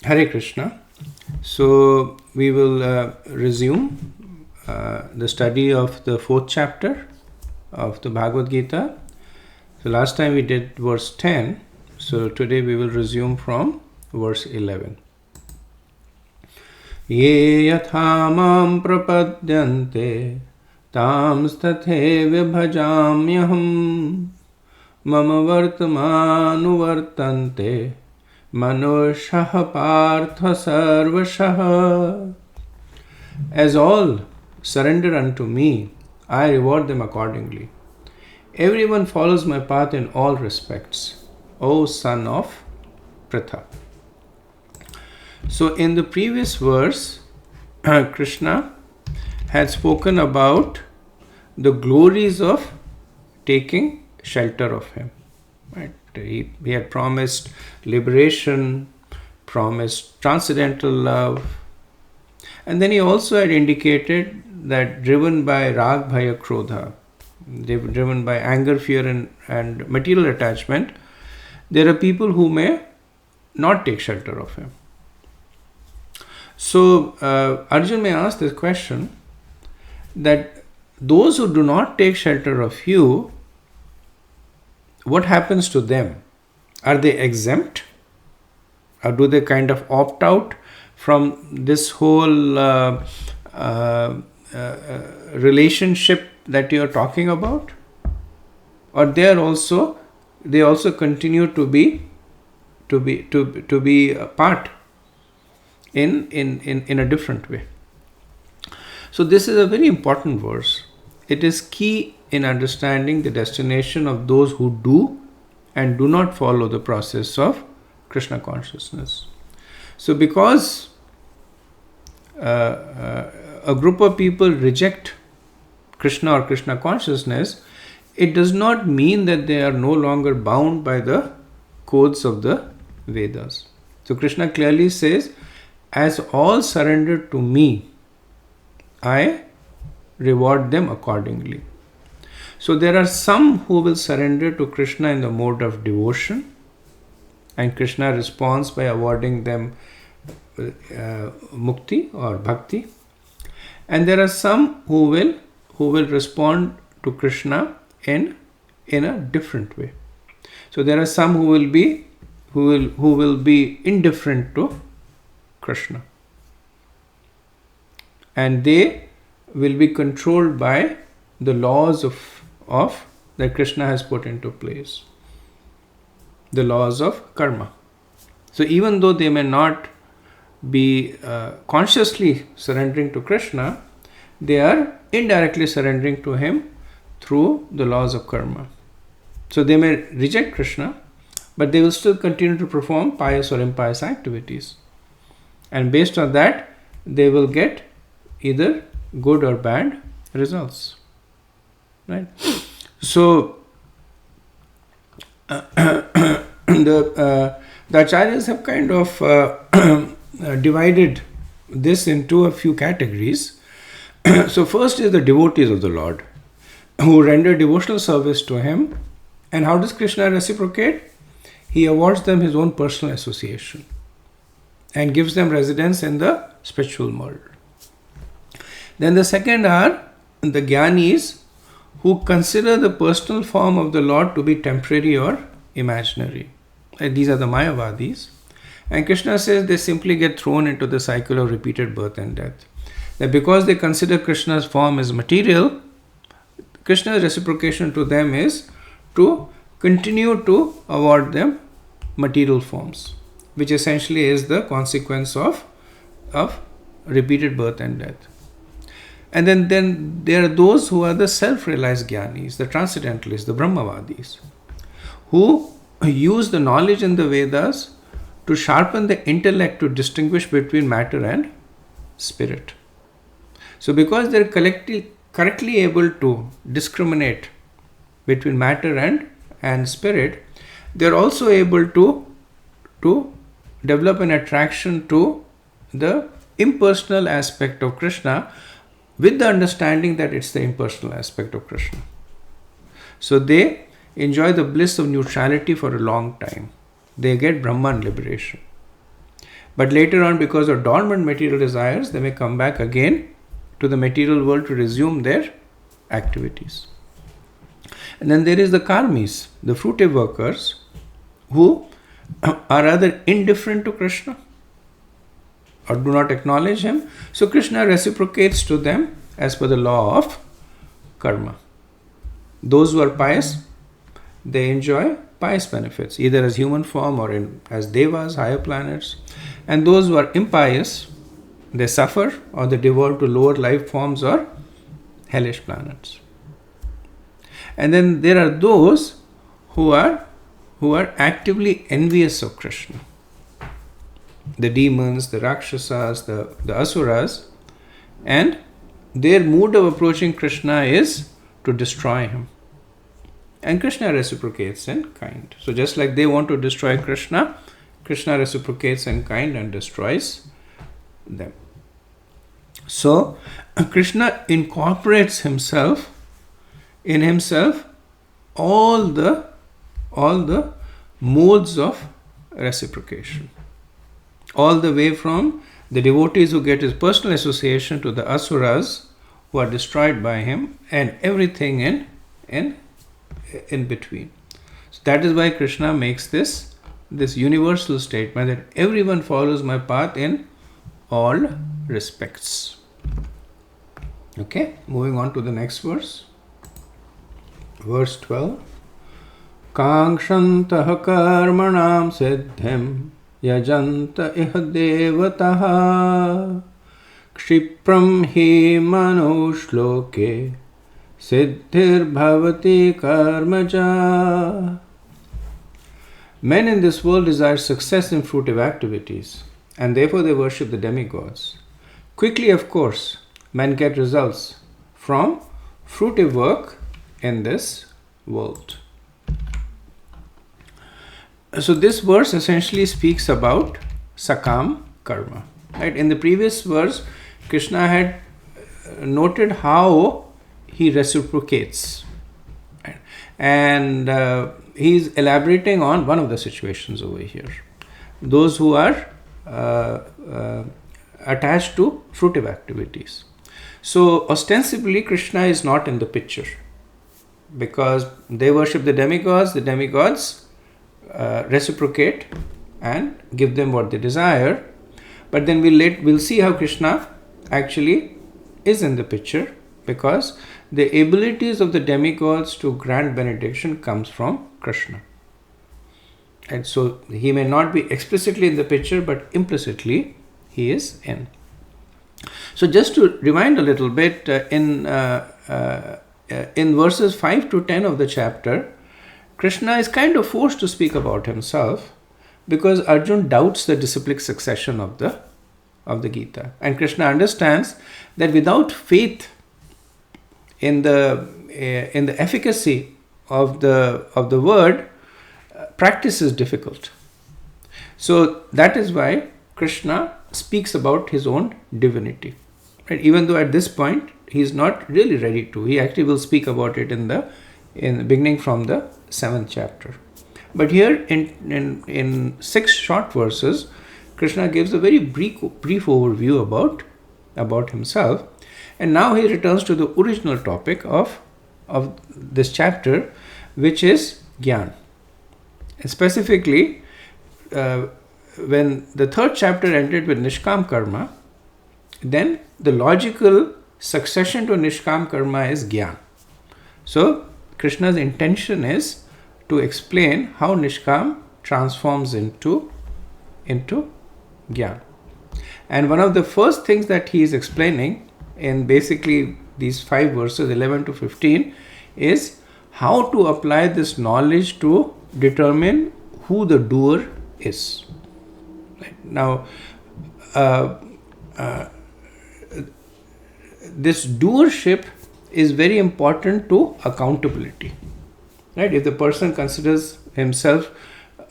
Hare Krishna. So we will resume the study of the fourth chapter of the Bhagavad-gita. So last time we did verse 10. So today we will resume from verse 11. Ye yatha mam prapadyante tams tatheva bhajamyaham mama vartamanu vartante Manushah partha sarvashah. As all surrender unto me, I reward them accordingly. Everyone follows my path in all respects, O son of Pritha. So in the previous verse, Krishna had spoken about the glories of taking shelter of him. Right? He had promised liberation, promised transcendental love, and then he also had indicated that driven by rag, bhaya, krodha, driven by anger, fear and material attachment, there are people who may not take shelter of him. So Arjun may ask this question, that those who do not take shelter of you, what happens to them? Are they exempt? Or do they kind of opt out from this whole relationship that you are talking about? Or they also continue to be a part in a different way. So this is a very important verse. It is key in understanding the destination of those who do and do not follow the process of Krishna consciousness. So because a group of people reject Krishna or Krishna consciousness, it does not mean that they are no longer bound by the codes of the Vedas. So Krishna clearly says, as all surrender to me, I reward them accordingly. So there are some who will surrender to Krishna in the mode of devotion, and Krishna responds by awarding them mukti or bhakti. And there are some who will respond to Krishna in a different way. So there are some who will be indifferent to Krishna, and they will be controlled by the laws of that Krishna has put into place, the laws of karma. So even though they may not be consciously surrendering to Krishna, they are indirectly surrendering to him through the laws of karma. So they may reject Krishna, but they will still continue to perform pious or impious activities, and based on that they will get either good or bad results. Right? So the acharyas have kind of divided this into a few categories. So first is the devotees of the Lord, who render devotional service to him. And how does Krishna reciprocate? He awards them his own personal association and gives them residence in the spiritual world. Then the second are the Jnanis, who consider the personal form of the Lord to be temporary or imaginary. These are the Mayavadis. And Krishna says they simply get thrown into the cycle of repeated birth and death. That because they consider Krishna's form as material, Krishna's reciprocation to them is to continue to award them material forms, which essentially is the consequence of repeated birth and death. And then there are those who are the self-realized Jnanis, the transcendentalists, the Brahmavadis, who use the knowledge in the Vedas to sharpen the intellect to distinguish between matter and spirit. So because they are correctly able to discriminate between matter and spirit, they are also able to develop an attraction to the impersonal aspect of Krishna, with the understanding that it's the impersonal aspect of Krishna. So they enjoy the bliss of neutrality for a long time. They get Brahman liberation. But later on, because of dormant material desires, they may come back again to the material world to resume their activities. And then there is the karmis, the fruitive workers, who are rather indifferent to Krishna or do not acknowledge him. So Krishna reciprocates to them as per the law of karma. Those who are pious, they enjoy pious benefits, either as human form or as devas, higher planets. And those who are impious, they suffer or they devolve to lower life forms or hellish planets. And then there are those who are actively envious of Krishna. The demons, the Rakshasas, the Asuras, and their mood of approaching Krishna is to destroy him. And Krishna reciprocates in kind. So just like they want to destroy Krishna, Krishna reciprocates in kind and destroys them. So Krishna incorporates in himself all the modes of reciprocation, all the way from the devotees who get his personal association to the asuras who are destroyed by him, and everything in between. So that is why Krishna makes this universal statement that everyone follows my path in all respects. Okay, moving on to the next verse. Verse 12. Kangshantah karmanam siddhim yajanta iha devataha kshipram hi manushloke siddhir bhavati karmaja. Men in this world desire success in fruitive activities, and therefore they worship the demigods. Quickly, of course, men get results from fruitive work in this world. So this verse essentially speaks about sakam karma. Right? In the previous verse, Krishna had noted how he reciprocates. Right? And he is elaborating on one of the situations over here. Those who are attached to fruitive activities. So ostensibly Krishna is not in the picture because they worship the demigods reciprocate and give them what they desire. But then we'll see how Krishna actually is in the picture, because the abilities of the demigods to grant benediction comes from Krishna. And so he may not be explicitly in the picture, but implicitly he is in. So just to rewind a little bit, in verses 5 to 10 of the chapter, Krishna is kind of forced to speak about himself because Arjun doubts the disciplic succession of the Gita. And Krishna understands that without faith in the efficacy of the word, practice is difficult. So that is why Krishna speaks about his own divinity. Right? Even though at this point he is not really ready to. He actually will speak about it in the beginning from the 7th chapter. But here in 6 short verses, Krishna gives a very brief overview about himself. And now he returns to the original topic of this chapter, which is Gyan. And specifically, when the 3rd chapter ended with Nishkam Karma, then the logical succession to Nishkam Karma is Gyan. So Krishna's intention is to explain how Nishkam transforms into Gyan. And one of the first things that he is explaining in basically these 5 verses, 11 to 15, is how to apply this knowledge to determine who the doer is. Right? Now, this doership is very important to accountability. Right? If the person considers himself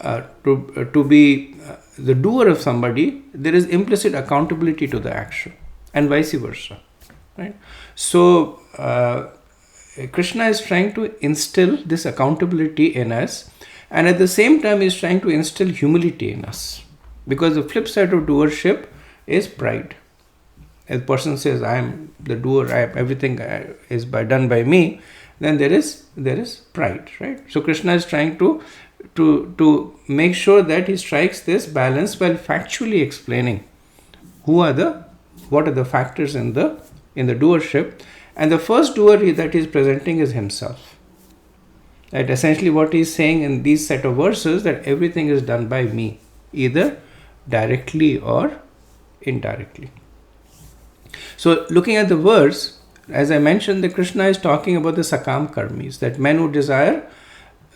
to be the doer of somebody, there is implicit accountability to the action, and vice versa. Right? So Krishna is trying to instill this accountability in us, and at the same time is trying to instill humility in us. Because the flip side of doership is pride. If a person says, I am the doer, everything is done by me, then there is pride, right? So Krishna is trying to make sure that he strikes this balance while factually explaining what are the factors in the doership. And the first doer that he is presenting is himself. Right? Essentially what he is saying in these set of verses, that everything is done by me, either directly or indirectly. So looking at the verse, as I mentioned, the Krishna is talking about the sakam karmis, that men who desire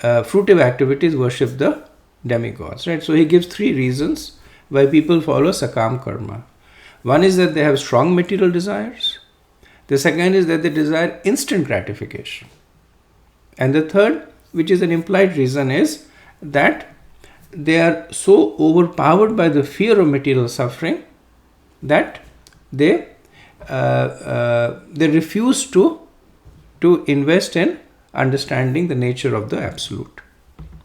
fruitive activities worship the demigods, right? So he gives 3 reasons why people follow sakam karma. One is that they have strong material desires. The second is that they desire instant gratification. And the third, which is an implied reason, is that they are so overpowered by the fear of material suffering that they refuse to invest in understanding the nature of the absolute.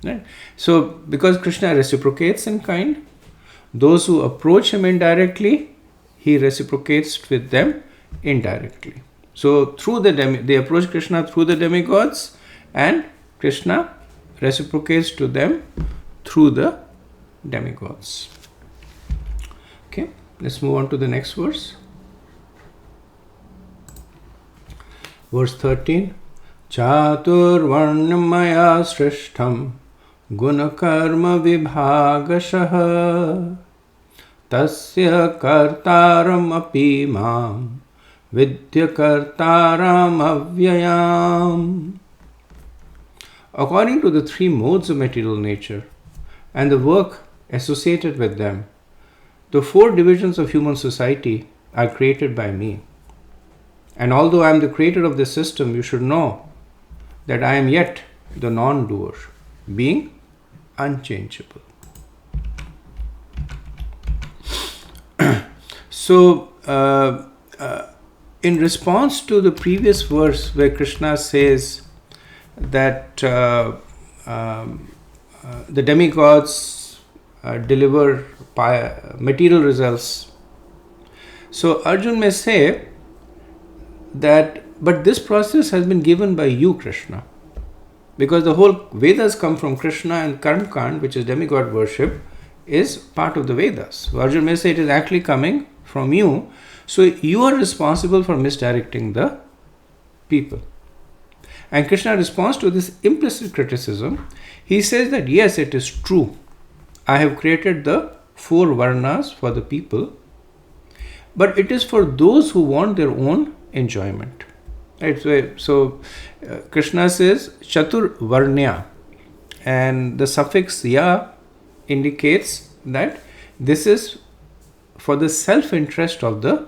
Right? So, because Krishna reciprocates in kind, those who approach him indirectly, he reciprocates with them indirectly. So, through they approach Krishna through the demigods, and Krishna reciprocates to them through the demigods. Okay, let's move on to the next verse. Verse 13. Chaturvarnamaya srishtham gunakarma vibhagashah tasya kartaram api mam vidya kartaram avyayam. According to the 3 modes of material nature and the work associated with them, the 4 divisions of human society are created by me. And although I am the creator of this system, you should know that I am yet the non-doer, being unchangeable. So, in response to the previous verse where Krishna says that the demigods deliver material results, so Arjun may say that, but this process has been given by you, Krishna, because the whole Vedas come from Krishna, and Karma Kand, which is demigod worship, is part of the Vedas. So Arjun may say it is actually coming from you, so you are responsible for misdirecting the people. And Krishna responds to this implicit criticism. He says that yes, it is true, I have created the 4 varnas for the people, but it is for those who want their own enjoyment. Right? So Krishna says Chatur Varnya, and the suffix ya indicates that this is for the self-interest of the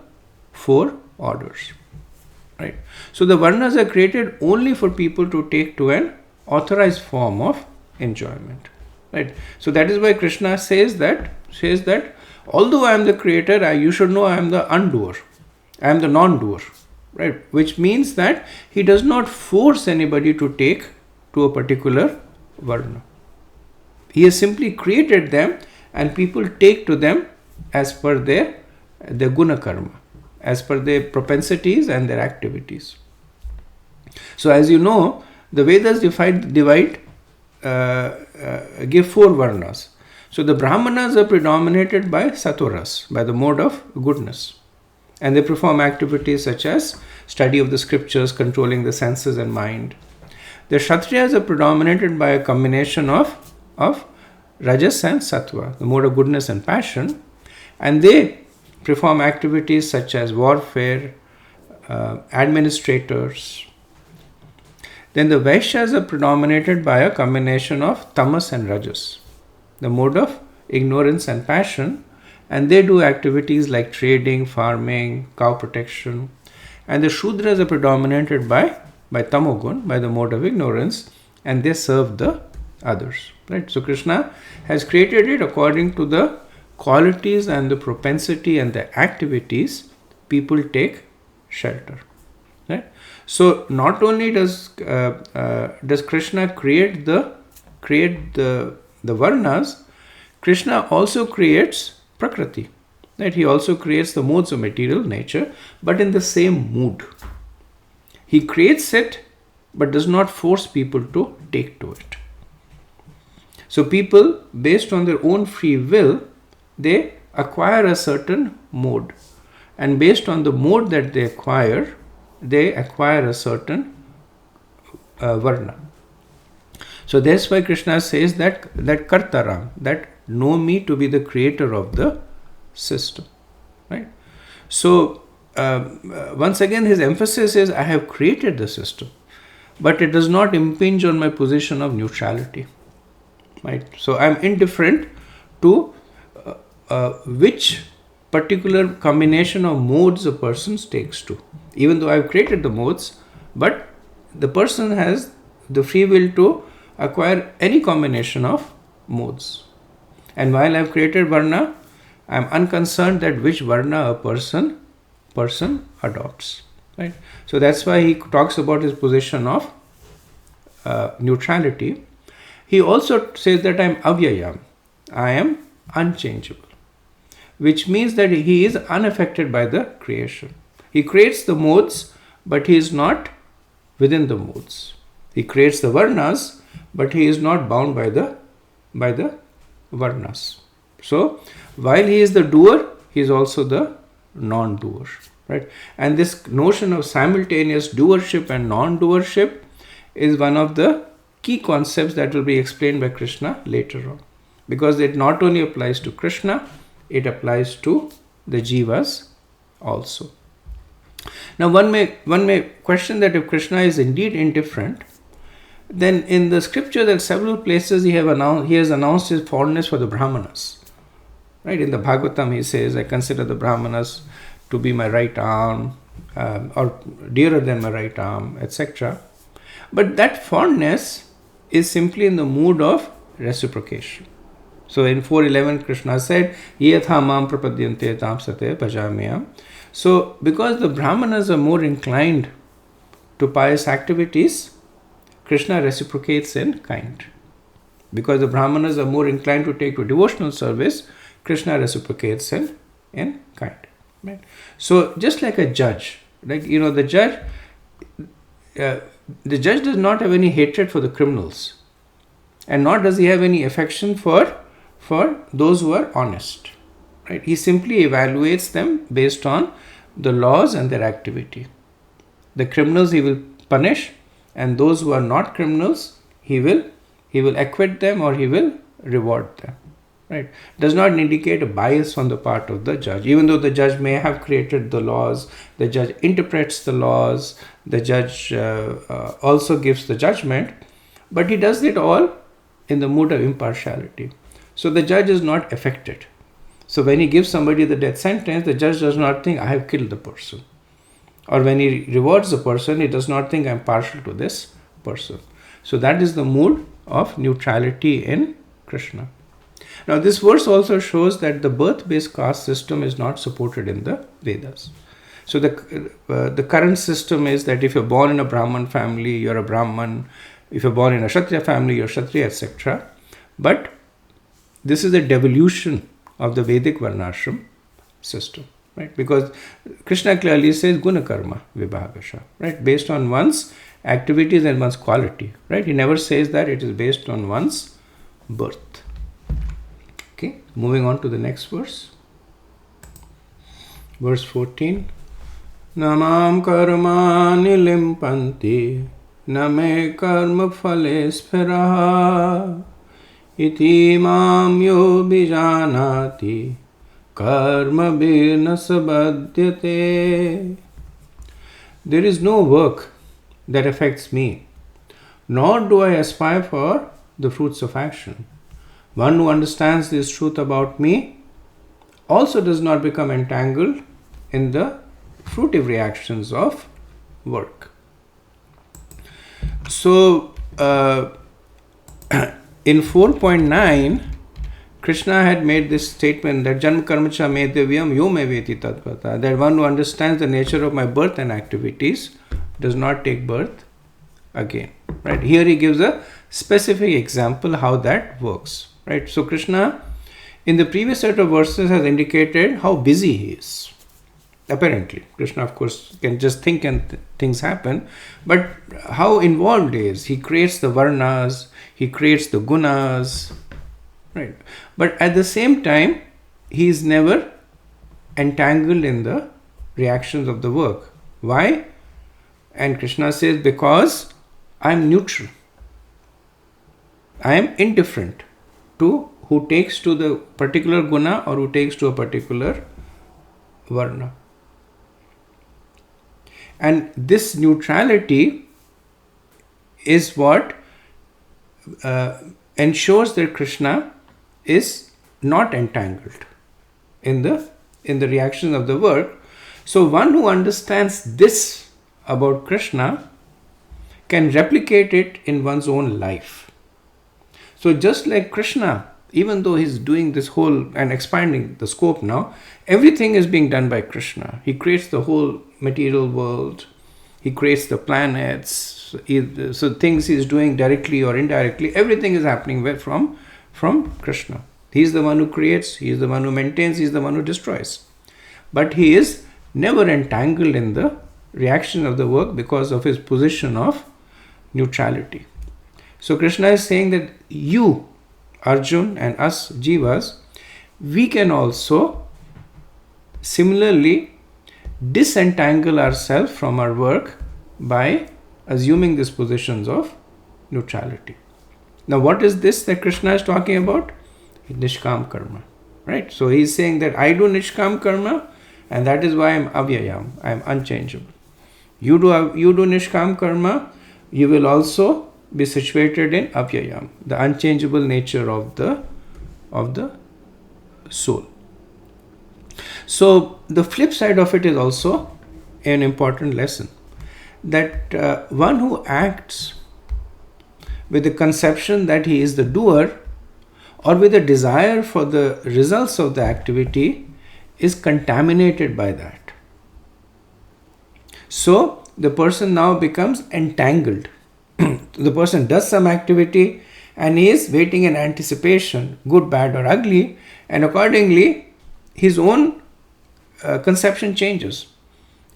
4 orders. Right? So the varnas are created only for people to take to an authorized form of enjoyment. Right? So that is why Krishna says that although I am the creator, you should know I am the undoer, I am the non-doer. Right? Which means that he does not force anybody to take to a particular varna. He has simply created them, and people take to them as per their guna karma, as per their propensities and their activities. So as you know, the Vedas give 4 varnas. So the Brahmanas are predominated by Satoras, by the mode of goodness. And they perform activities such as study of the scriptures, controlling the senses and mind. The Kshatriyas are predominated by a combination of Rajas and Sattva, the mode of goodness and passion. And they perform activities such as warfare, administrators. Then the Vaishyas are predominated by a combination of Tamas and Rajas, the mode of ignorance and passion. And they do activities like trading, farming, cow protection. And the Shudras are predominated by Tamogun, by the mode of ignorance, and they serve the others. Right? So Krishna has created it according to the qualities and the propensity and the activities people take shelter. Right? So not only does Krishna create the varnas, Krishna also creates Prakriti. Right? He also creates the modes of material nature, but in the same mood. He creates it, but does not force people to take to it. So people, based on their own free will, they acquire a certain mode. And based on the mode that they acquire a certain varna. So that's why Krishna says that Kartaram, that know me to be the creator of the system. Right? So once again his emphasis is I have created the system, but it does not impinge on my position of neutrality. Right? So I am indifferent to which particular combination of modes a person takes to. Even though I have created the modes, but the person has the free will to acquire any combination of modes. And while I have created varna, I am unconcerned that which varna a person adopts. Right? So that's why he talks about his position of neutrality. He also says that I am avyayam, I am unchangeable, which means that he is unaffected by the creation. He creates the modes, but he is not within the modes. He creates the varnas, but he is not bound by the varnas. So while he is the doer, he is also the non-doer. Right? And this notion of simultaneous doership and non-doership is one of the key concepts that will be explained by Krishna later on. Because it not only applies to Krishna, it applies to the jivas also. Now one may question that if Krishna is indeed indifferent, then in the scripture there are several places he has announced his fondness for the Brahmanas. Right? In the Bhagavatam he says, I consider the Brahmanas to be my right arm, or dearer than my right arm, etc. But that fondness is simply in the mood of reciprocation. So in 4:11 Krishna said, Yatha mam prapadyante tam sate bhajamyam. So because the Brahmanas are more inclined to pious activities, Krishna reciprocates in kind. Because the Brahmanas are more inclined to take to devotional service, Krishna reciprocates in kind. Right? So just like a judge, the judge does not have any hatred for the criminals, and nor does he have any affection for those who are honest. Right? He simply evaluates them based on the laws and their activity. The criminals he will punish, and those who are not criminals, he will acquit them or he will reward them. Right? Does not indicate a bias on the part of the judge. Even though the judge may have created the laws, the judge interprets the laws, the judge also gives the judgment, but he does it all in the mood of impartiality. So the judge is not affected. So when he gives somebody the death sentence, the judge does not think, I have killed the person. Or when he rewards the person, he does not think, I am partial to this person. So that is the mood of neutrality in Krishna. Now this verse also shows that the birth-based caste system is not supported in the Vedas. So the current system is that if you're born in a Brahman family, you're a Brahman. If you're born in a Kshatriya family, you're Kshatriya, etc. But this is a devolution of the Vedic Varnashram system. Right? Because Krishna clearly says guna karma vibhagasha, right? Based on one's activities and one's quality. Right? He never says that it is based on one's birth. Okay, moving on to the next verse. Verse 14. Namam karmani limpanti name karma phale sphiraha iti mam yo bijanati karma birna sabhadyate. There is no work that affects me, nor do I aspire for the fruits of action. One who understands this truth about me also does not become entangled in the fruitive reactions of work. So, in 4.9, Krishna had made this statement that Janma Karmacha me devyam yo me veti tadvata, that one who understands the nature of my birth and activities does not take birth again. Right? Here he gives a specific example how that works. Right? So Krishna in the previous set of verses has indicated how busy he is. Apparently, Krishna, of course, can just think and things happen, but how involved he is. He creates the varnas, he creates the gunas, right? But at the same time, he is never entangled in the reactions of the work. Why? And Krishna says, because I am neutral. I am indifferent to who takes to the particular guna or who takes to a particular varna. And this neutrality is what ensures that Krishna is not entangled in the reactions of the work. So one who understands this about Krishna can replicate it in one's own life. So just like Krishna, even though he's doing this whole and expanding the scope now, everything is being done by Krishna. He creates the whole material world. He creates the planets. So things he's doing directly or indirectly, everything is happening from Krishna. He's the one who creates, he's the one who maintains, he's the one who destroys. But he is never entangled in the reaction of the work because of his position of neutrality. So Krishna is saying that you, Arjun, and us, Jivas, we can also similarly disentangle ourselves from our work by assuming these positions of neutrality. Now, what is this that Krishna is talking about? Nishkam karma, right? So he's saying that I do Nishkam karma, and that is why I'm avyayam, I'm unchangeable. You do Nishkam karma, you will also be situated in avyayam, the unchangeable nature of the soul. So the flip side of it is also an important lesson, that one who acts with the conception that he is the doer or with a desire for the results of the activity is contaminated by that. So the person now becomes entangled. The person does some activity and he is waiting in anticipation, good, bad or ugly, and accordingly his own conception changes.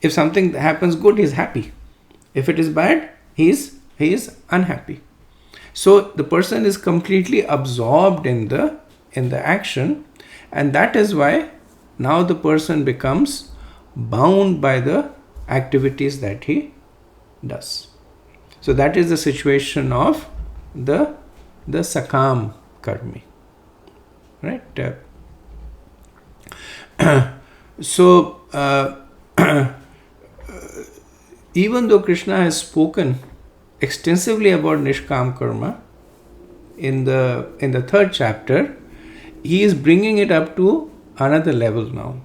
If something happens good, he is happy. If it is bad, he is unhappy. So the person is completely absorbed in the action, and that is why now the person becomes bound by the activities that he does. So that is the situation of the sakam karmi, right? So even though Krishna has spoken extensively about Nishkam karma in the third chapter, he is bringing it up to another level now,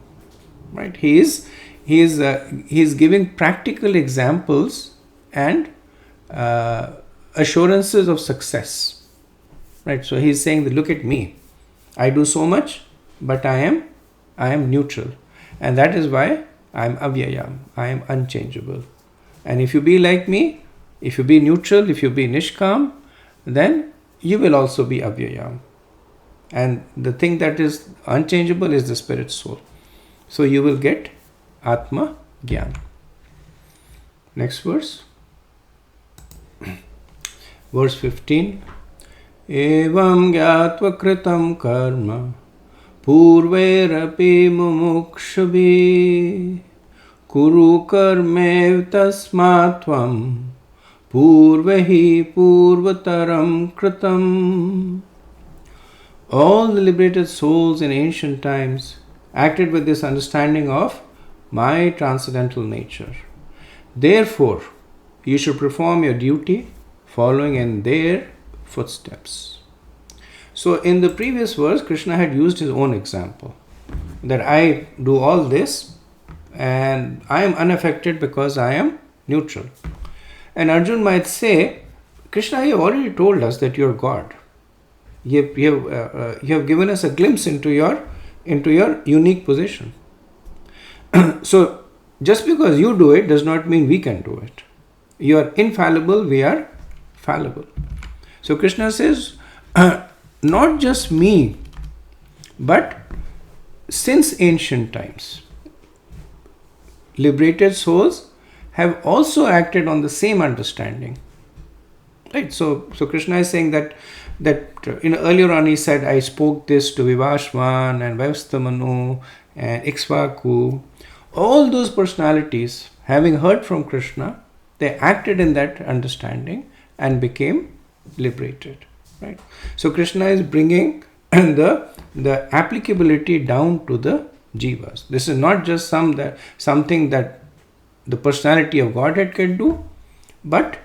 right? He is giving practical examples and assurances of success, right? So he is saying that look at me, I do so much, but I am neutral, and that is why I am avyayam, I am unchangeable. And if you be like me, if you be neutral, if you be nishkam, then you will also be avyayam. And the thing that is unchangeable is the spirit soul. So you will get Atma Gyan. Next verse. Verse 15. Evam gyatva kritam karma purvairapi mumukshabhi kuru karmev tasmatvam purvahi purvataram kritam. All the liberated souls in ancient times acted with this understanding of my transcendental nature. Therefore, you should perform your duty following in their footsteps. So in the previous verse, Krishna had used his own example, that I do all this and I am unaffected because I am neutral. And Arjun might say, Krishna, you have already told us that you are God. You have given us a glimpse into your unique position. So just because you do it does not mean we can do it. You are infallible, we are fallible. So Krishna says, not just me, But since ancient times, liberated souls have also acted on the same understanding. Right? So Krishna is saying that earlier on he said, I spoke this to Vivashvan and Vaivastamanu and Ikshvaku. All those personalities, having heard from Krishna, they acted in that understanding and became liberated. Right? So Krishna is bringing the applicability down to the jivas. This is not just something that the personality of Godhead can do, but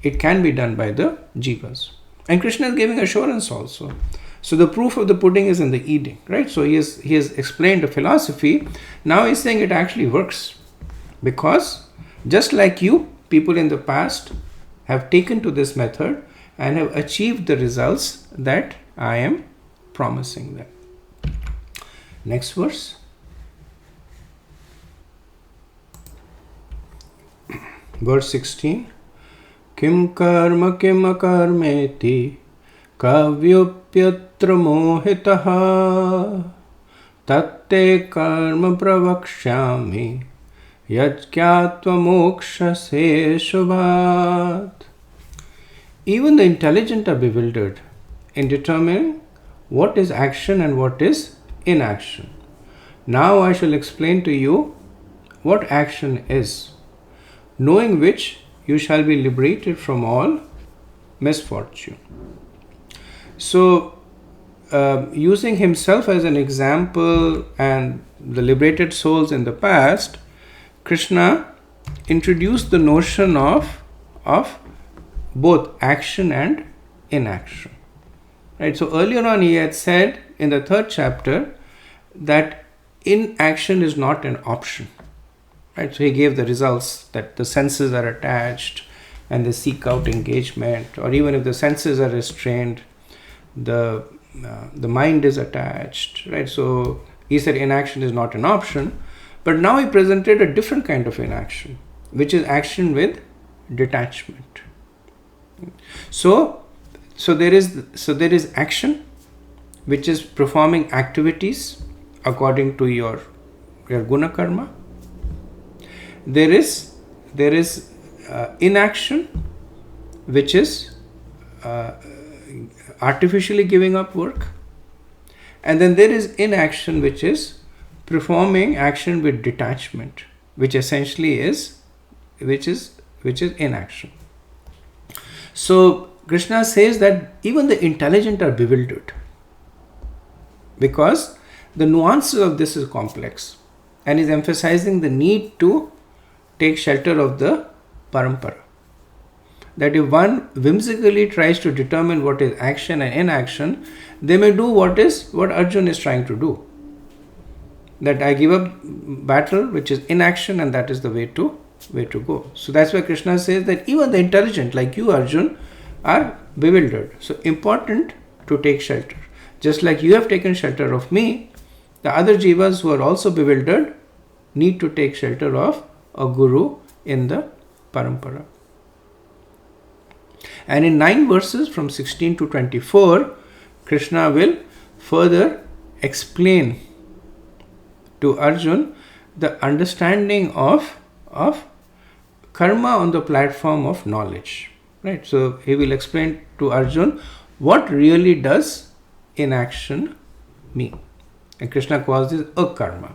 it can be done by the jivas. And Krishna is giving assurance also. So the proof of the pudding is in the eating, right? So he has explained the philosophy. Now he's saying it actually works. Because just like you, people in the past have taken to this method and have achieved the results that I am promising them. Next verse. Verse 16. Kim karma kim akarmeti kavyupyatra mohitaha tatte karma pravakshyami yajkyatva moksha se shubhat. Even the intelligent are bewildered in determining what is action and what is inaction. Now I shall explain to you what action is, knowing which you shall be liberated from all misfortune. So, using himself as an example and the liberated souls in the past, Krishna introduced the notion of both action and inaction. Right? So earlier on he had said in the 3rd chapter that inaction is not an option. Right? So he gave the results that the senses are attached and they seek out engagement, or even if the senses are restrained, the mind is attached. Right? So he said inaction is not an option, but now he presented a different kind of inaction, which is action with detachment. So there is action, which is performing activities according to your guna karma. There is inaction, which is artificially giving up work, and then there is inaction, which is performing action with detachment, which essentially is inaction. So Krishna says that even the intelligent are bewildered because the nuances of this is complex, and is emphasizing the need to take shelter of the parampara. That if one whimsically tries to determine what is action and inaction, they may do what Arjuna is trying to do. That I give up battle, which is inaction, and that is the way to go. So that's why Krishna says that even the intelligent, like you, Arjun, are bewildered. So important to take shelter. Just like you have taken shelter of me, the other jivas who are also bewildered need to take shelter of a guru in the parampara. And in 9 verses from 16 to 24, Krishna will further explain to Arjun the understanding of karma on the platform of knowledge. Right? So he will explain to Arjun what really does inaction mean. And Krishna calls this akarma.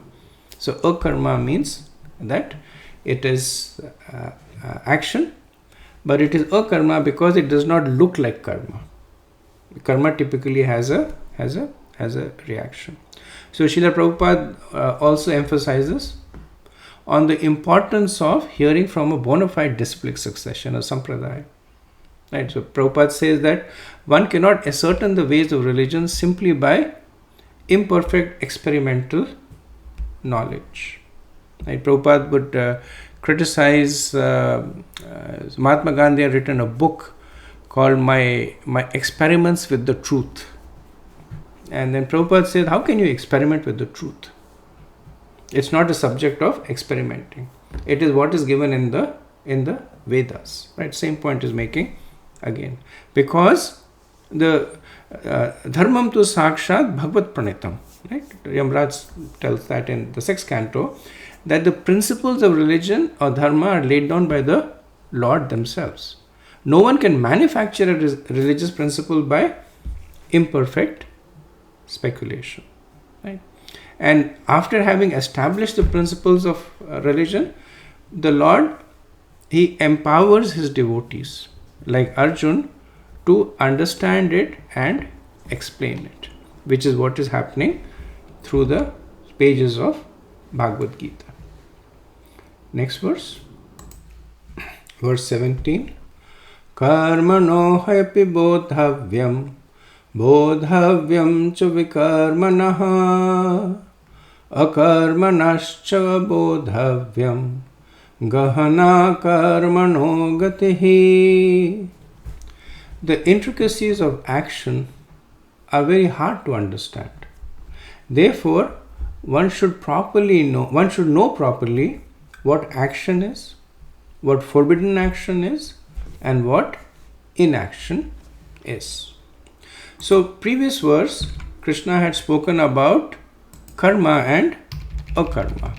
So akarma means that it is action, but it is akarma because it does not look like karma. Karma typically has a reaction. So Srila Prabhupada also emphasizes on the importance of hearing from a bona fide disciplic succession or sampradaya. Right? So Prabhupada says that one cannot ascertain the ways of religion simply by imperfect experimental knowledge. Right? Prabhupada would criticize Mahatma Gandhi had written a book called My Experiments with the Truth. And then Prabhupada said, how can you experiment with the truth? It's not a subject of experimenting. It is what is given in the Vedas. Right? Same point is making again. Because the dharmam tu sakshat bhagavad pranitam. Right? Yamraj tells that in the 6th canto, that the principles of religion or dharma are laid down by the Lord themselves. No one can manufacture a religious principle by imperfect speculation. Right? And after having established the principles of religion, the Lord, he empowers his devotees like Arjun to understand it and explain it, which is what is happening through the pages of Bhagavad-gita. Next verse. Verse 17. Karmano hapi bodhavyam bodhavyam cha vikarmanaha akarmanascha bodhavyam gahana karmano gatihi. The intricacies of action are very hard to understand. Therefore, one should know properly what action is, what forbidden action is, and what inaction is. So, previous verse, Krishna had spoken about karma and akarma.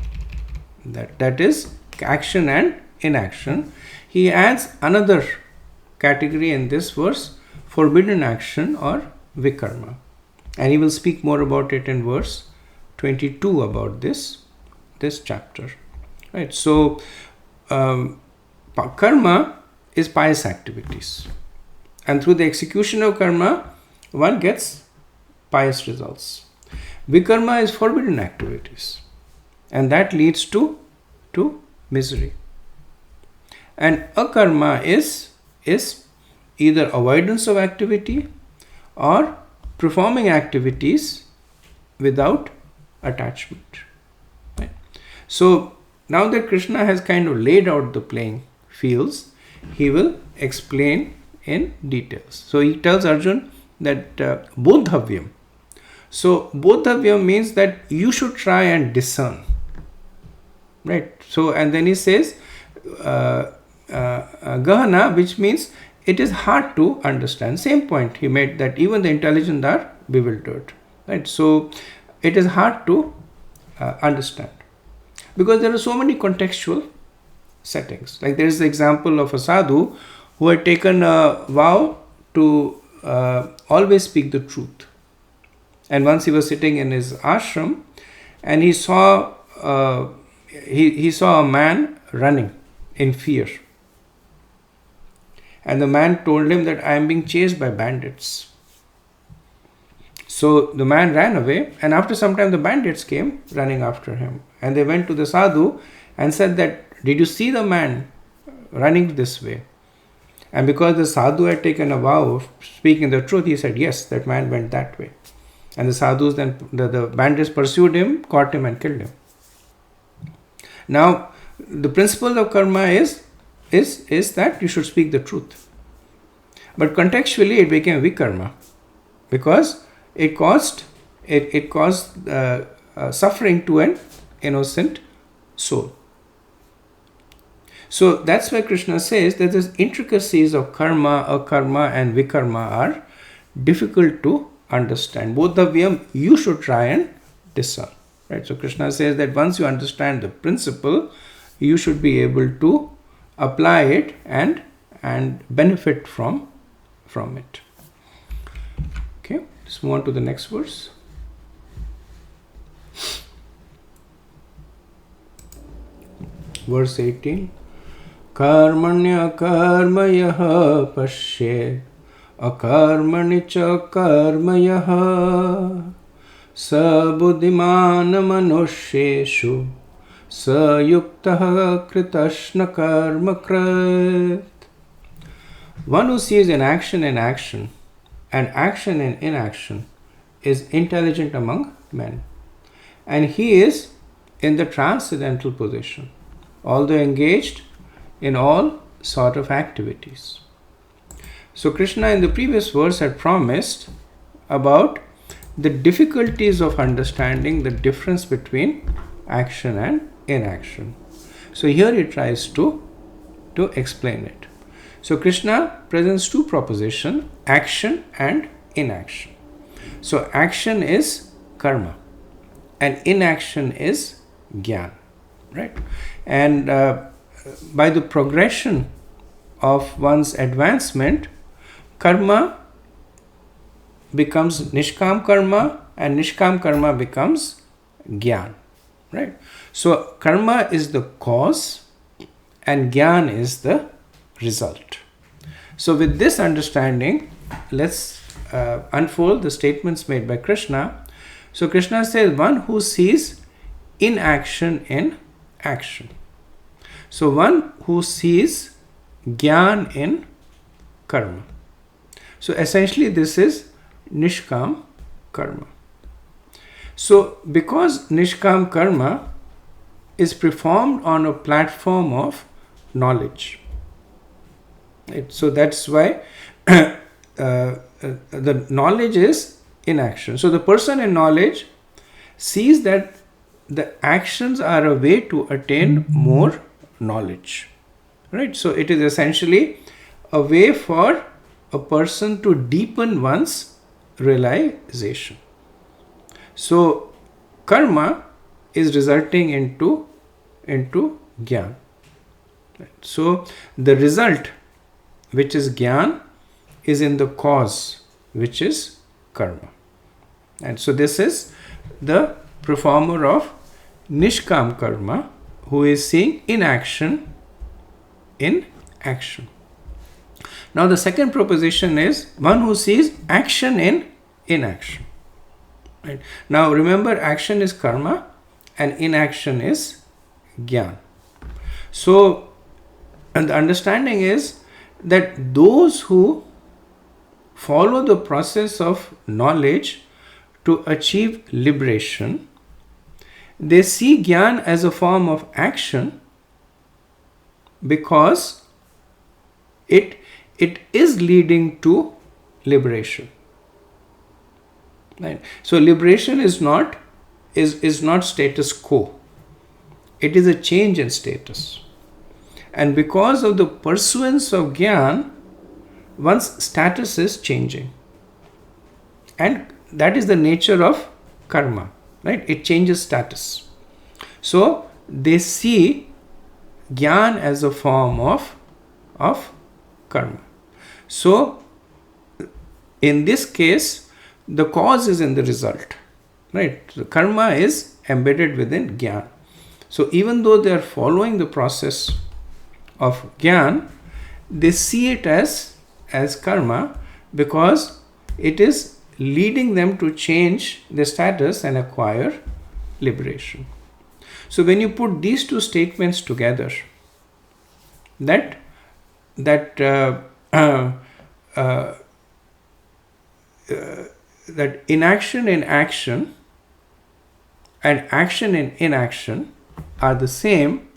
That is action and inaction. He adds another category in this verse, forbidden action or vikarma. And he will speak more about it in verse 22 about this chapter. Right. So, karma is pious activities. And through the execution of karma, one gets pious results. Vikarma is forbidden activities. And that leads to misery. And akarma is either avoidance of activity or performing activities without attachment. Right? So, now that Krishna has kind of laid out the playing fields, he will explain in details. So, he tells Arjun that bodhavyam. So, bodhavyam means that you should try and discern. Right? So, and then he says gahana, which means it is hard to understand. Same point he made, that even the intelligent are bewildered. Right? So, it is hard to understand because there are so many contextual settings. Like there is the example of a sadhu who had taken a vow to always speak the truth. And once he was sitting in his ashram and he saw he saw a man running in fear. And the man told him that I am being chased by bandits. So the man ran away, and after some time the bandits came running after him. And they went to the sadhu and said that, did you see the man running this way? And because the sadhu had taken a vow of speaking the truth, he said, yes, that man went that way. And the sadhus then, the bandits pursued him, caught him and killed him. Now, the principle of karma is that you should speak the truth. But contextually it became vikarma because it caused suffering to an innocent soul. So that's why Krishna says that the intricacies of karma, akarma and vikarma are difficult to understand. Bodhavyam, you should try and discern. Right? So Krishna says that once you understand the principle, you should be able to apply it and benefit from it. Okay, let's move on to the next verse. Verse 18. Karmanya karmayaha pashyed akarmani cha karmayaha sabuddhiman manusheshu sayuktaha kritashna karma krit. One who sees an action in action and action in inaction is intelligent among men, and he is in the transcendental position, although engaged in all sort of activities. So Krishna in the previous verse had promised about the difficulties of understanding the difference between action and inaction. So here he tries to explain it. So Krishna presents two propositions, action and inaction. So action is karma. and inaction is Gyan, right? And by the progression of one's advancement, karma becomes Nishkam karma, and Nishkam karma becomes Gyan, right? So karma is the cause and Gyan is the result. So with this understanding, let's unfold the statements made by Krishna. So Krishna says, one who sees inaction in action. So one who sees Gyan in karma. So essentially this is Nishkam karma. So because Nishkam karma is performed on a platform of knowledge, right? So that's why the knowledge is in action. So the person in knowledge sees that the actions are a way to attain more knowledge, right? So it is essentially a way for a person to deepen one's realization. So karma is resulting into Gyan. Right? So the result, which is Gyan, is in the cause, which is karma. And so this is the performer of Nishkam karma, who is seeing inaction in action. Now the second proposition is one who sees action in inaction. Right? Now remember, action is karma and inaction is Gyan. So, and the understanding is that those who follow the process of knowledge to achieve liberation, they see Gyan as a form of action because it is leading to liberation. Right? So liberation is not status quo. It is a change in status. And because of the pursuance of Gyan, one's status is changing. And that is the nature of karma, right? It changes status. So they see Gyan as a form of karma. So in this case, the cause is in the result, right? So karma is embedded within Gyan. So even though they are following the process of Gyan, they see it as karma because it is leading them to change their status and acquire liberation. So when you put these two statements together, that inaction in action and action in inaction are the same,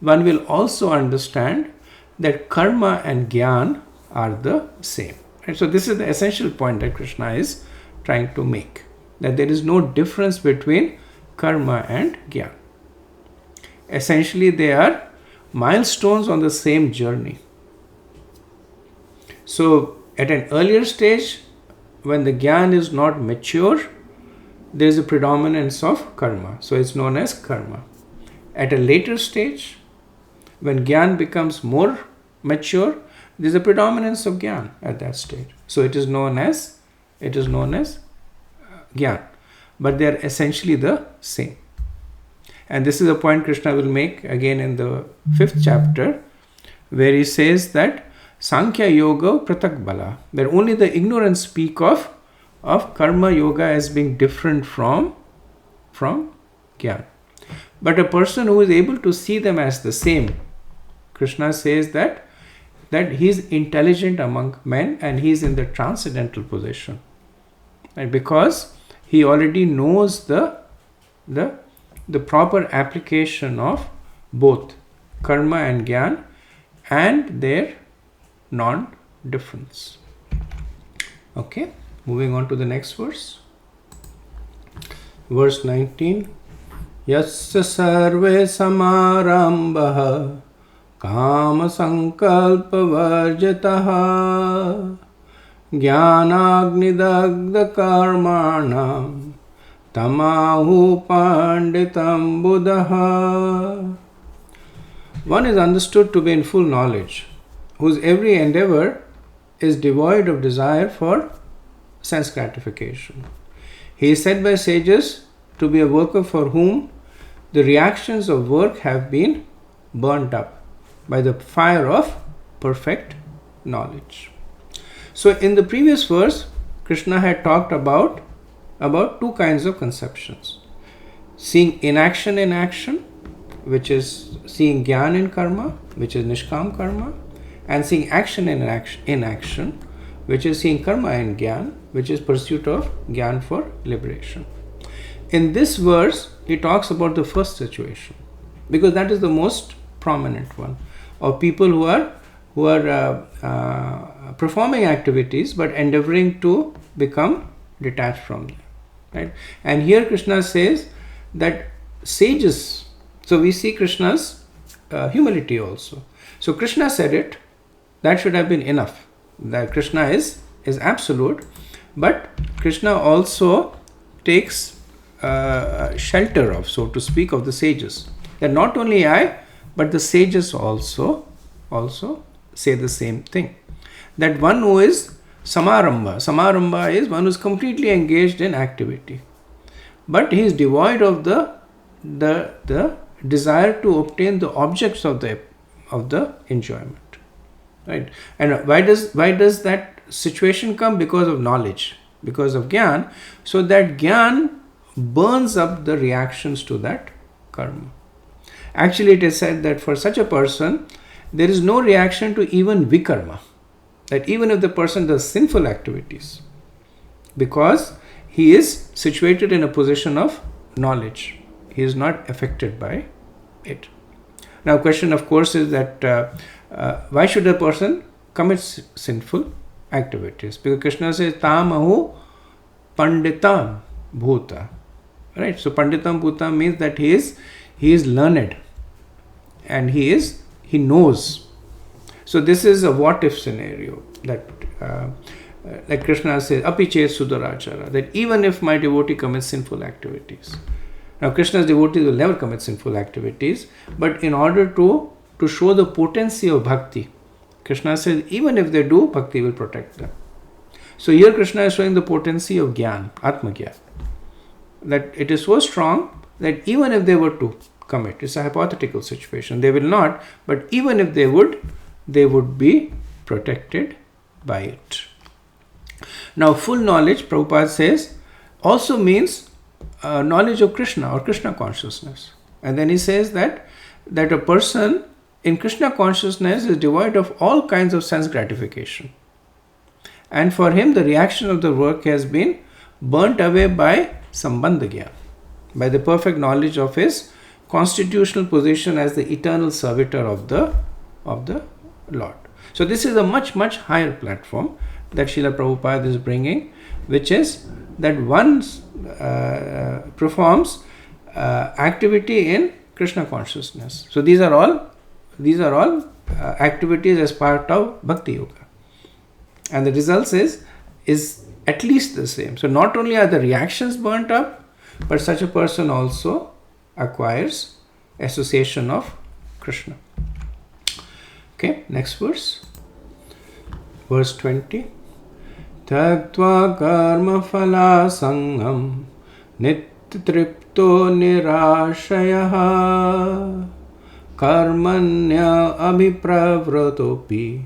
one will also understand that karma and Gyan are the same. Right? So this is the essential point that Krishna is trying to make, that there is no difference between karma and Gyan. Essentially they are milestones on the same journey. So at an earlier stage, when the Gyan is not mature, there is a predominance of karma. So it's known as karma. At a later stage, when Gyan becomes more mature, there is a predominance of Gyan at that stage. So it is known as Gyan. But they are essentially the same. And this is a point Krishna will make again in the 5th chapter, where he says that Sankhya Yoga Pratak Bala, that only the ignorant speak of Karma Yoga as being different from Gyan. But a person who is able to see them as the same, Krishna says that he is intelligent among men and he is in the transcendental position. Right? Because he already knows the proper application of both karma and Gyan and their non-difference. Okay, moving on to the next verse. Verse 19. Yasya sarve samarambah kama sankalpa varjataha jnanagnidagda karmanam tamahu panditam buddha. One is understood to be in full knowledge, whose every endeavor is devoid of desire for sense gratification. He is said by sages to be a worker for whom the reactions of work have been burnt up by the fire of perfect knowledge. So in the previous verse, Krishna had talked about two kinds of conceptions. Seeing inaction in action, which is seeing jnana in karma, which is nishkam karma, and seeing action in action, which is seeing karma in jnana, which is pursuit of jnana for liberation. In this verse, he talks about the first situation, because that is the most prominent one, of people who are performing activities but endeavoring to become detached from them. Right? And here Krishna says that sages, so we see Krishna's humility also. So Krishna said it, that should have been enough. That Krishna is absolute, but Krishna also takes shelter of, so to speak, of the sages. That not only I, but the sages also say the same thing. That one who is Samarambha is one who is completely engaged in activity, but he is devoid of the desire to obtain the objects of the enjoyment. Right? And why does that situation come? Because of knowledge, because of jnana. So that jnana burns up the reactions to that karma. Actually, it is said that for such a person, there is no reaction to even vikarma. That even if the person does sinful activities, because he is situated in a position of knowledge, he is not affected by it. Now, question of course is that why should a person commit sinful activities? Because Krishna says tamahu panditam bhuta. Right? So panditam bhuta means that he is learned and he knows. So this is a what if scenario, that like Krishna says api chet sudharachara, that even if my devotee commits sinful activities. Now Krishna's devotees will never commit sinful activities, but in order to show the potency of bhakti, Krishna says even if they do, bhakti will protect them. So here Krishna is showing the potency of jnana, atma jnana, that it is so strong that even if they were to commit, it's a hypothetical situation, they will not, but even if they would be protected by it. Now full knowledge, Prabhupada says, also means knowledge of Krishna or Krishna consciousness. And then he says that a person in Krishna consciousness is devoid of all kinds of sense gratification. And for him, the reaction of the work has been burnt away by sambandha jnana, by the perfect knowledge of his constitutional position as the eternal servitor of the Lord. So this is a much, much higher platform that Srila Prabhupada is bringing, which is that one performs activity in Krishna consciousness. So these are all activities as part of Bhakti Yoga. And the results is at least the same. So not only are the reactions burnt up, but such a person also acquires association of Krishna. Okay, next verse. Verse 20. Tyaktva karma phala sangam nityatripto nirashayaha karmanya abhipravratopi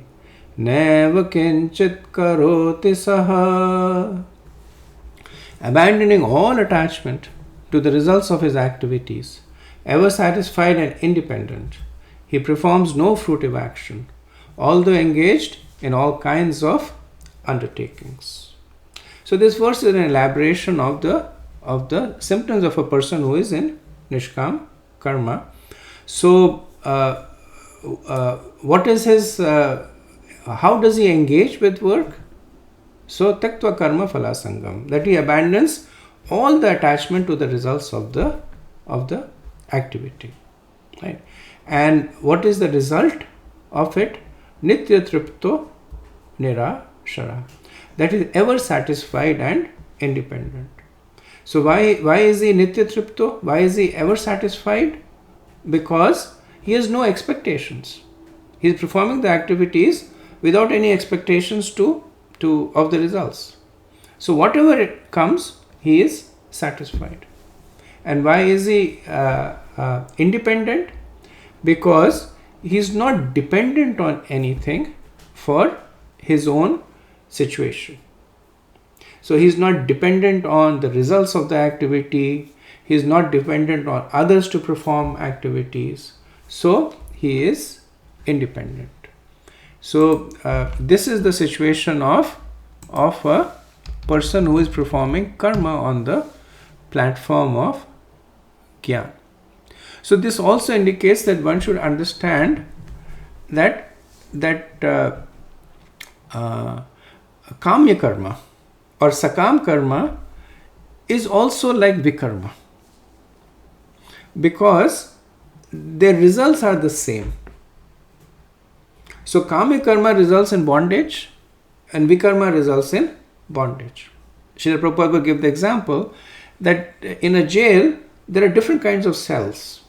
neva kinchit karoti saha. Abandoning all attachment to the results of his activities, ever satisfied and independent, he performs no fruitive action, although engaged in all kinds of undertakings. So this verse is an elaboration of the symptoms of a person who is in nishkam karma. So what is his how does he engage with work? So tyaktva karma phala sangam, that he abandons all the attachment to the results of the activity. Right? And what is the result of it? Nitya tripto nirashara, that is ever satisfied and independent. So why is he nitya tripto? Why is he ever satisfied? Because he has no expectations. He is performing the activities without any expectations of the results. So whatever it comes, he is satisfied. And why is he independent? Because he is not dependent on anything for his own situation. So he is not dependent on the results of the activity. He is not dependent on others to perform activities. So he is independent. So this is the situation of a person who is performing karma on the platform of Gyan. So this also indicates that one should understand that kamya karma or sakam karma is also like vikarma, because their results are the same. So kamya karma results in bondage and vikarma results in bondage. Srila Prabhupada will give the example that in a jail there are different kinds of cells,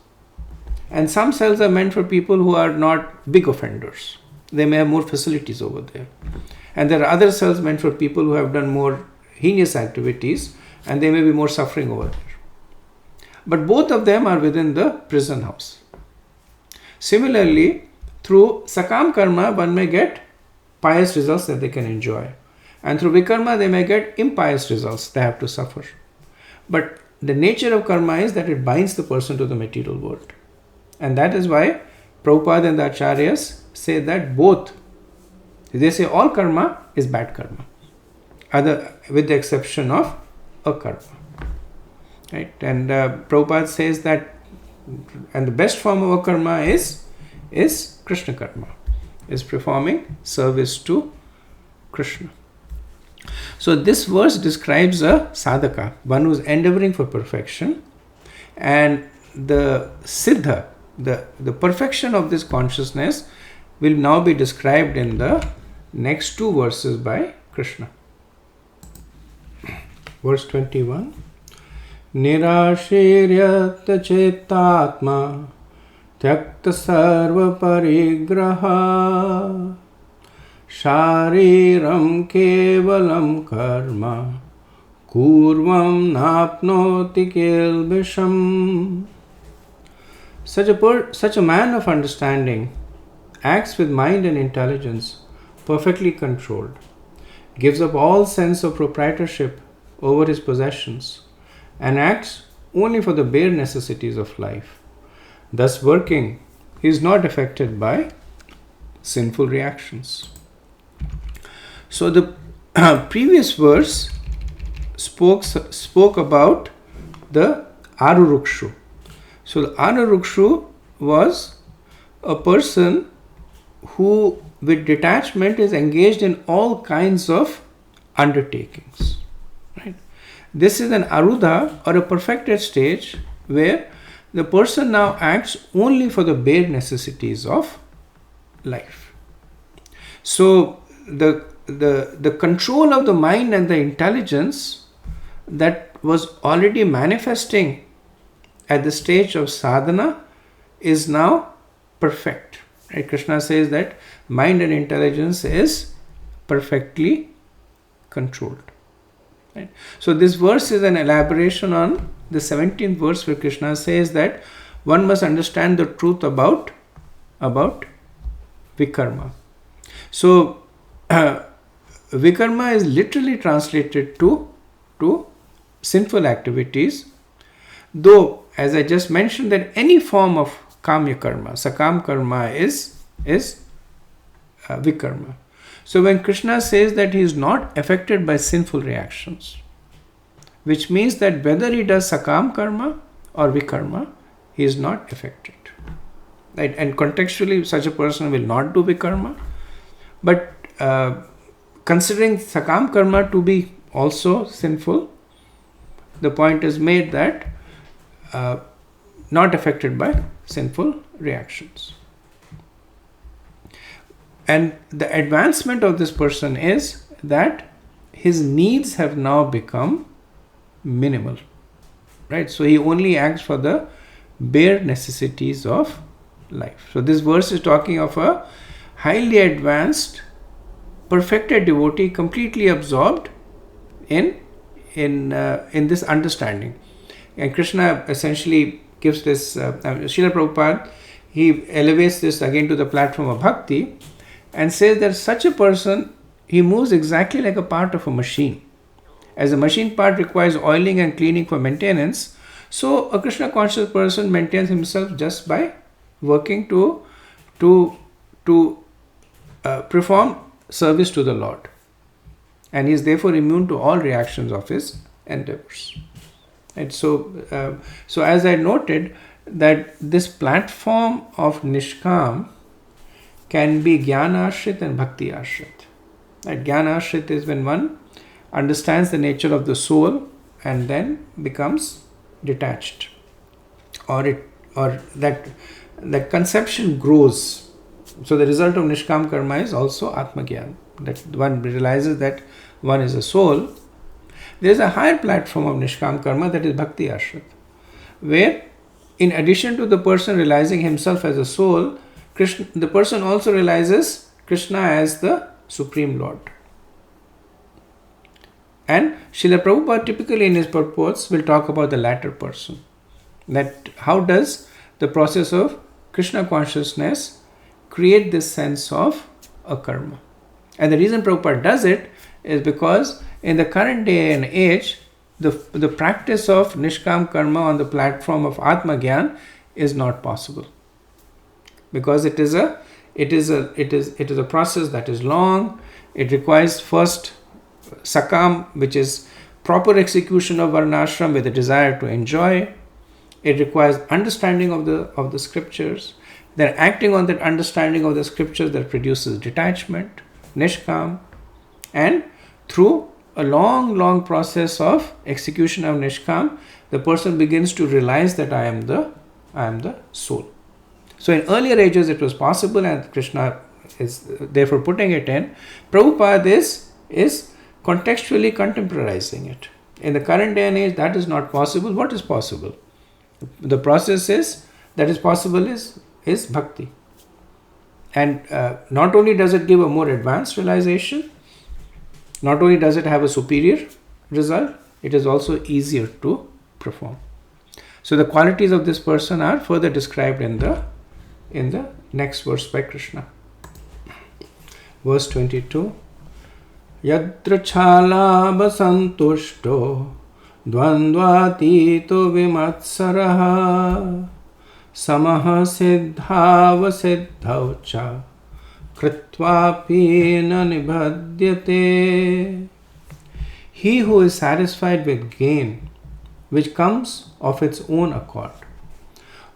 and some cells are meant for people who are not big offenders. They may have more facilities over there. And there are other cells meant for people who have done more heinous activities, and they may be more suffering over there. But both of them are within the prison house. Similarly, through sakam karma, one may get pious results that they can enjoy. And through vikarma, they may get impious results they have to suffer. But the nature of karma is that it binds the person to the material world. And that is why Prabhupada and the Acharyas say that both, they say all karma is bad karma, with the exception of akarma. Right? And Prabhupada says that, and the best form of akarma is Krishna karma, is performing service to Krishna. So this verse describes a sadhaka, one who is endeavoring for perfection, and the siddha, the perfection of this consciousness will now be described in the next two verses by Krishna. Verse 21. Nirashiryat chetatma tyakta sarva parigraha shariram kevalam karma kurvam napnoti kilbisham. Such a man of understanding acts with mind and intelligence perfectly controlled, gives up all sense of proprietorship over his possessions, and acts only for the bare necessities of life. Thus working, he is not affected by sinful reactions. So the previous verse spoke about the Arurukshu. So the Arurukshu was a person who with detachment is engaged in all kinds of undertakings. Right? This is an Arudha or a perfected stage where the person now acts only for the bare necessities of life. So the control of the mind and the intelligence that was already manifesting at the stage of sadhana is now perfect. Right? Krishna says that mind and intelligence is perfectly controlled. Right? So this verse is an elaboration on the 17th verse where Krishna says that one must understand the truth about vikarma. So vikarma is literally translated to sinful activities, though as I just mentioned that any form of kamya karma, sakam karma is vikarma. So when Krishna says that he is not affected by sinful reactions, which means that whether he does sakam karma or vikarma, he is not affected. Right? And contextually, such a person will not do vikarma. But considering sakam karma to be also sinful, the point is made that not affected by sinful reactions. And the advancement of this person is that his needs have now become minimal. right? So he only acts for the bare necessities of life. So this verse is talking of a highly advanced, perfected devotee, completely absorbed in this understanding. And Krishna essentially gives this, Srila Prabhupada, he elevates this again to the platform of bhakti and says that such a person, he moves exactly like a part of a machine. As a machine part requires oiling and cleaning for maintenance, so a Krishna conscious person maintains himself just by working to perform service to the Lord. And he is therefore immune to all reactions of his endeavors. And so as I noted, that this platform of Nishkam can be Jnana Ashrit and Bhakti Ashrit. That Jnana Ashrit is when one understands the nature of the soul and then becomes detached, or that conception grows. So the result of Nishkam Karma is also Atma Gyan, that one realizes that one is a soul. There is a higher platform of Nishkam Karma, that is Bhakti Ashrit, where in addition to the person realizing himself as a soul, the person also realizes Krishna as the Supreme Lord. And Srila Prabhupada typically in his purports will talk about the latter person. That how does the process of Krishna consciousness create this sense of a karma. And the reason Prabhupada does it is because in the current day and age, the practice of Nishkam Karma on the platform of Atma Gyan is not possible. Because it is a process that is long. It requires first sakam, which is proper execution of varnashram with a desire to enjoy. It requires understanding of the scriptures, then acting on that understanding of the scriptures that produces detachment, nishkam, and through a long process of execution of nishkam, the person begins to realize that I am the soul. So in earlier ages it was possible, and Krishna is therefore putting it in. Prabhupada is contextually contemporizing it. In the current day and age, that is not possible. What is possible? The process that is possible is bhakti. And not only does it give a more advanced realization, not only does it have a superior result, it is also easier to perform. So the qualities of this person are further described in the next verse by Krishna. Verse 22. Yatra chalaba santushto dvandvatito vimatsaraha samaha siddhava siddhavcha kritvapi na nibhadyate. He who is satisfied with gain which comes of its own accord,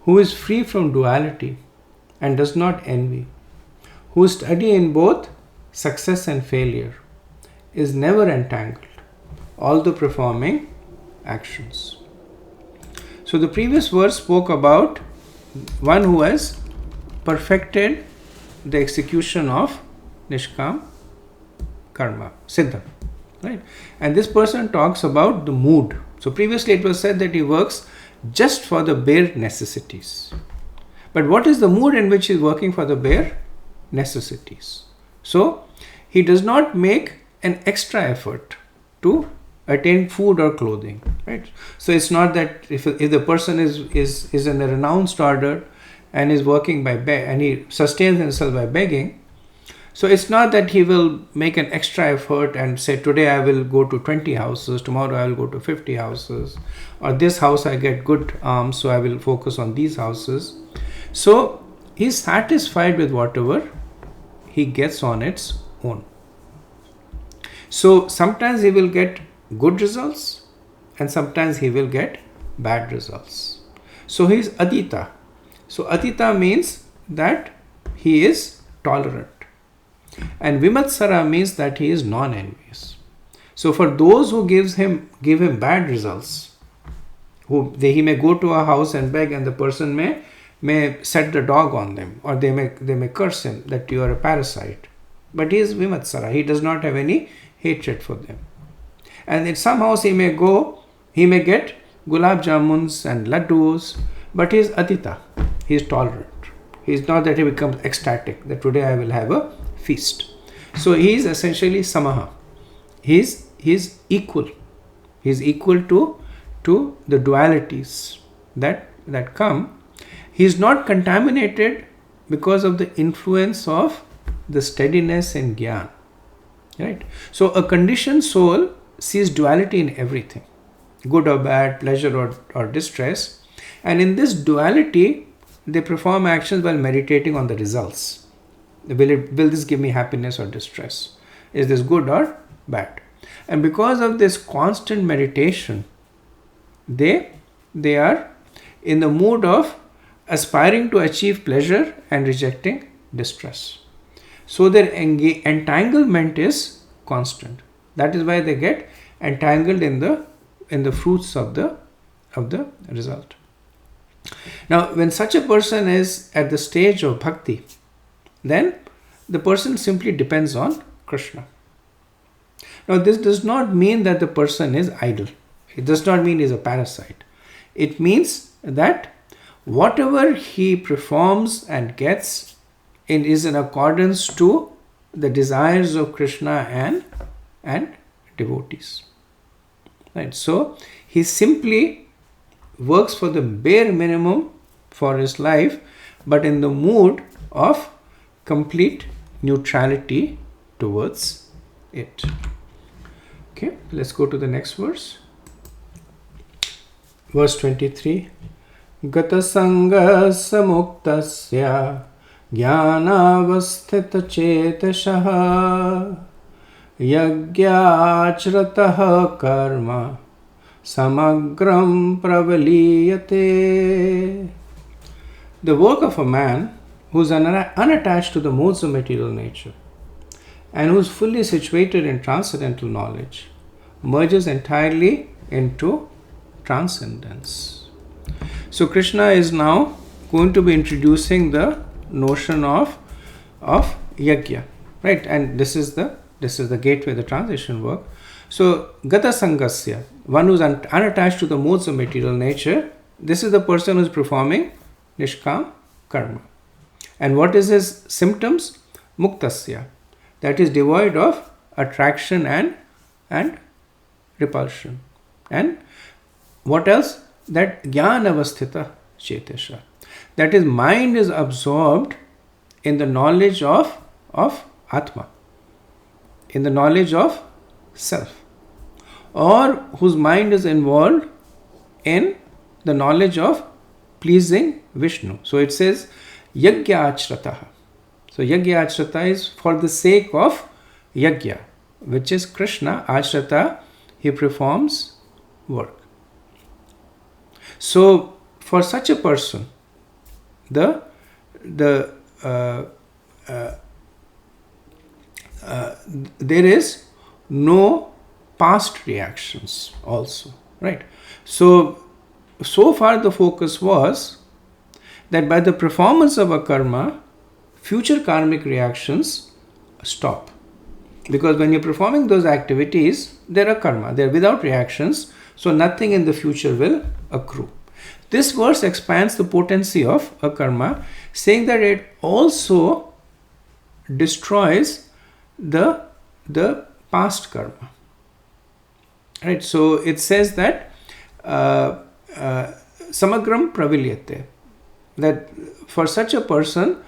who is free from duality and does not envy, who is steady in both success and failure, is never entangled, although performing actions. So the previous verse spoke about one who has perfected the execution of Nishkam Karma, Siddha. Right? And this person talks about the mood. So previously it was said that he works just for the bare necessities. But what is the mood in which he is working for the bare necessities? So he does not make an extra effort to attain food or clothing. Right? So it's not that if the person is in a renounced order and is working and he sustains himself by begging, so it's not that he will make an extra effort and say, today I will go to 20 houses, tomorrow I will go to 50 houses, or this house I get good alms, so I will focus on these houses. So he's satisfied with whatever he gets on its own. So sometimes he will get good results and sometimes he will get bad results. So he is adita. So adita means that he is tolerant. And vimatsara means that he is non-envious. So for those who give him bad results, he may go to a house and beg, and the person may set the dog on them, or they may curse him that you are a parasite. But he is vimatsara. He does not have any hatred for them. And in some house he may get gulab jamuns and laddus, but he is atita. He is tolerant. He is not that he becomes ecstatic, that today I will have a feast. So he is essentially samaha. He is equal. He is equal to the dualities that come. He is not contaminated because of the influence of the steadiness and gyan. Right? So a conditioned soul sees duality in everything, good or bad, pleasure or distress. And in this duality, they perform actions while meditating on the results. Will this give me happiness or distress? Is this good or bad? And because of this constant meditation, they are in the mood of aspiring to achieve pleasure and rejecting distress. So their entanglement is constant. That is why they get entangled in the fruits of the result. Now, when such a person is at the stage of bhakti, then the person simply depends on Krishna. Now, this does not mean that the person is idle. It does not mean he is a parasite. It means that whatever he performs and gets is in accordance to the desires of Krishna and devotees. Right? So, he simply works for the bare minimum for his life, but in the mood of complete neutrality towards it. Okay, let's go to the next verse. Verse 23. Gata sangasa muktasya jnanavasthita chetashah yagyachratah karma samagram pravaliyate. The work of a man who is unattached to the modes of material nature and who is fully situated in transcendental knowledge merges entirely into transcendence. So Krishna is now going to be introducing the notion of yajna, right? And this is the gateway, the transition work. So gata sangasya, one who is unattached to the modes of material nature, this is the person who is performing nishkam karma. And what is his symptoms? Muktasya, that is devoid of attraction and repulsion. And what else? That jnanavasthita chetasha, that his mind is absorbed in the knowledge of Atma, in the knowledge of self, or whose mind is involved in the knowledge of pleasing Vishnu. So it says yajna achrataha. So yajna achrata is for the sake of yajna, which is Krishna. Achrata, he performs work. So for such a person, there is no past reactions also, right? So far the focus was that by the performance of a karma, future karmic reactions stop. Because when you're performing those activities, there are karma, they're without reactions, so nothing in the future will accrue. This verse expands the potency of a karma, saying that it also destroys the past karma. Right? So it says that samagram pravilyate, that for such a person,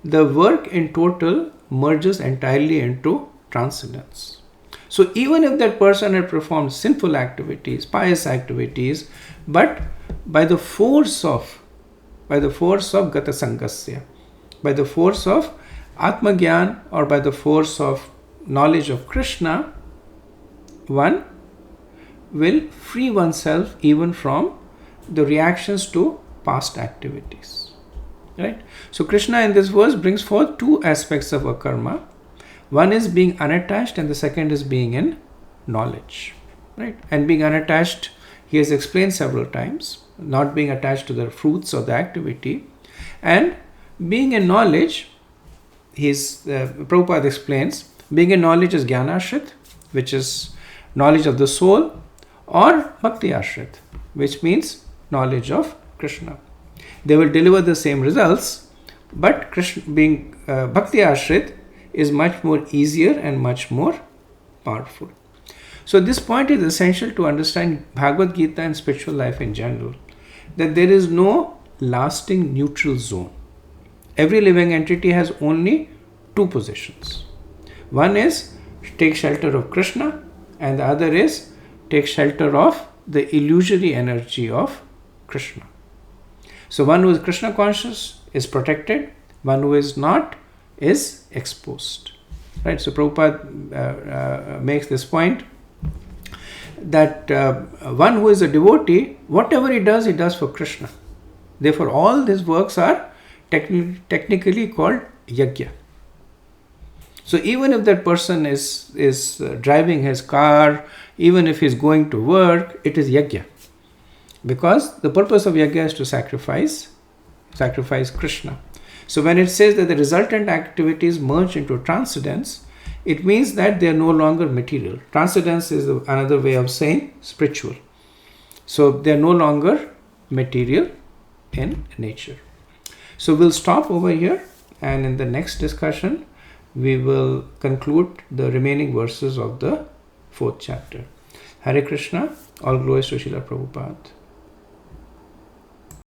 the work in total merges entirely into transcendence. So even if that person had performed sinful activities, pious activities, but by the force of gata sangasya, by the force of Atma Gyan, or by the force of knowledge of Krishna, one will free oneself even from the reactions to past activities. Right? So Krishna in this verse brings forth two aspects of a karma. One is being unattached and the second is being in knowledge. Right? And being unattached, he has explained several times, not being attached to the fruits of the activity. And being in knowledge, Prabhupada explains, being in knowledge is jnana ashrit, which is knowledge of the soul, or bhakti ashrit, which means knowledge of Krishna. They will deliver the same results, but Krishna, being Bhakti Ashrit, is much more easier and much more powerful. So this point is essential to understand Bhagavad-gita and spiritual life in general, that there is no lasting neutral zone. Every living entity has only two positions. One is take shelter of Krishna, and the other is take shelter of the illusory energy of Krishna. So one who is Krishna conscious is protected, one who is not is exposed. Right? So Prabhupada makes this point that one who is a devotee, whatever he does for Krishna. Therefore, all these works are technically called yajna. So even if that person is driving his car, even if he's going to work, it is yajna. Because the purpose of yajna is to sacrifice Krishna. So when it says that the resultant activities merge into transcendence, it means that they are no longer material. Transcendence is another way of saying spiritual. So they are no longer material in nature. So we'll stop over here, and in the next discussion we will conclude the remaining verses of the 4th chapter. Hare Krishna, all glories to Srila Prabhupada.